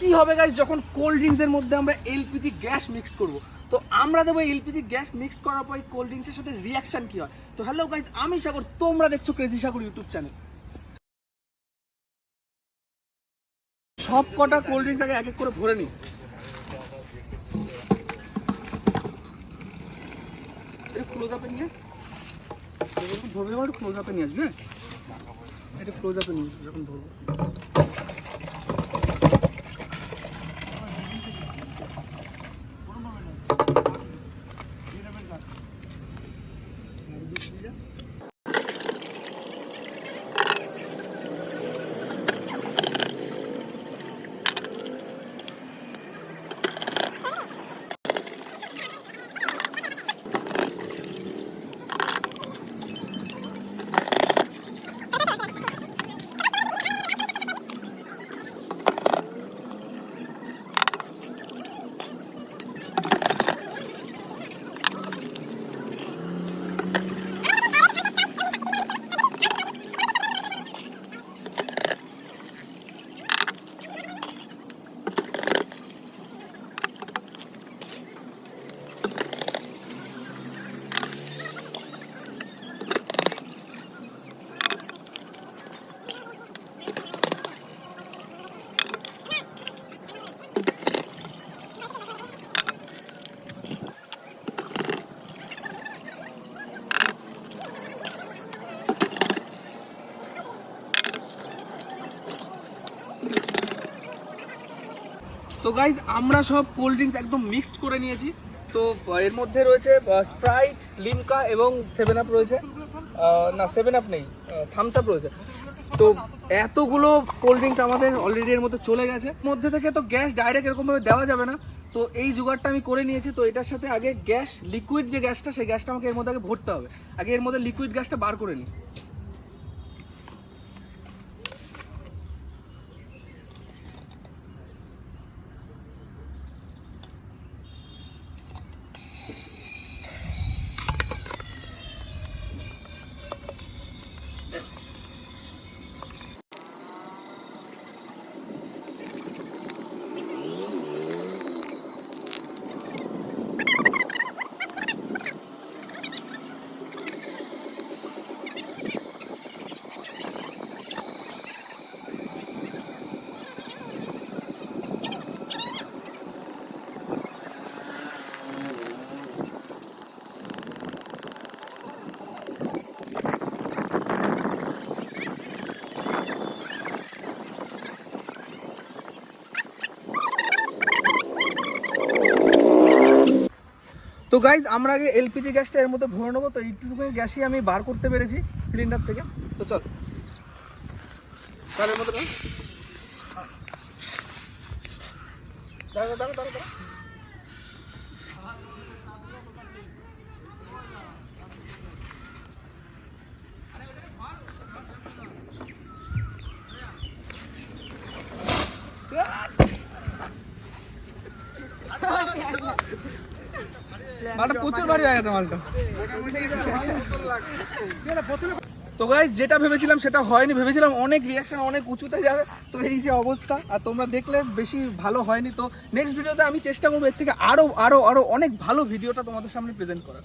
কি হবে গাইস যখন কোল্ড ড্রিঙ্কসের মধ্যে আমরা এলপিজি গ্যাস মিক্স করব। তো আমরা দেবো এলপিজি গ্যাস মিক্স করার পর কোল্ড ড্রিঙ্কসের সাথে রিয়াকশন কি হয়। তো হ্যালো গাইস, আমি সাগর, তোমরা দেখছো ক্রেজি সাগর ইউটিউব চ্যানেল। সব কটা কোল্ড ড্রিঙ্কস আগে এক এক করে ভরে নিই। এটা ক্লোজ আপে নিয়ে ভরবে, যখন একটু ক্লোজ আপে নিয়ে আসবে। হ্যাঁ, এটা ক্লোজ আপে নিয়ে আসবে যখন ভরবো। তো গাইজ আমরা সব কোল্ড ড্রিঙ্কস একদম মিক্সড করে নিয়েছি। তো এর মধ্যে রয়েছে স্প্রাইট, লিমকা এবং 7 আপ রয়েছে। না, 7 আপ নেই, থামস আপ রয়েছে। তো এতগুলো কোল্ড ড্রিঙ্কস আমাদের অলরেডি এর মধ্যে চলে গেছে। মধ্যে থেকে তো গ্যাস ডাইরেক্ট এরকমভাবে দেওয়া যাবে না, তো এই জোগাড়টা আমি করে নিয়েছি। তো এটার সাথে আগে গ্যাস, লিকুইড যে গ্যাসটা, সেই গ্যাসটা আমাকে এর মধ্যে আগে ভরতে হবে। আগে এর মধ্যে লিকুইড গ্যাসটা বার করে নিই। তো গাইজ আমরা আগে এলপিজি গ্যাসটা এর মধ্যে ভরে নেবো। তো এইটুকু গ্যাসই আমি বার করতে পেরেছি সিলিন্ডার থেকে। তো চল তার মধ্যে দাঁড়া দাঁড়া দাঁড়া দাঁড়া। মালটা প্রচুর ভারী হয়ে গেছে মালটা। তো গাইস যেটা ভেবেছিলাম সেটা হয়নি। ভেবেছিলাম অনেক রিয়াকশন অনেক উঁচুতে যাবে, তো এই যে অবস্থা। আর তোমরা দেখলে বেশি ভালো হয়নি। তো নেক্সট ভিডিওতে আমি চেষ্টা করবো এর থেকে আরো আরো আরো অনেক ভালো ভিডিওটা তোমাদের সামনে প্রেজেন্ট করার।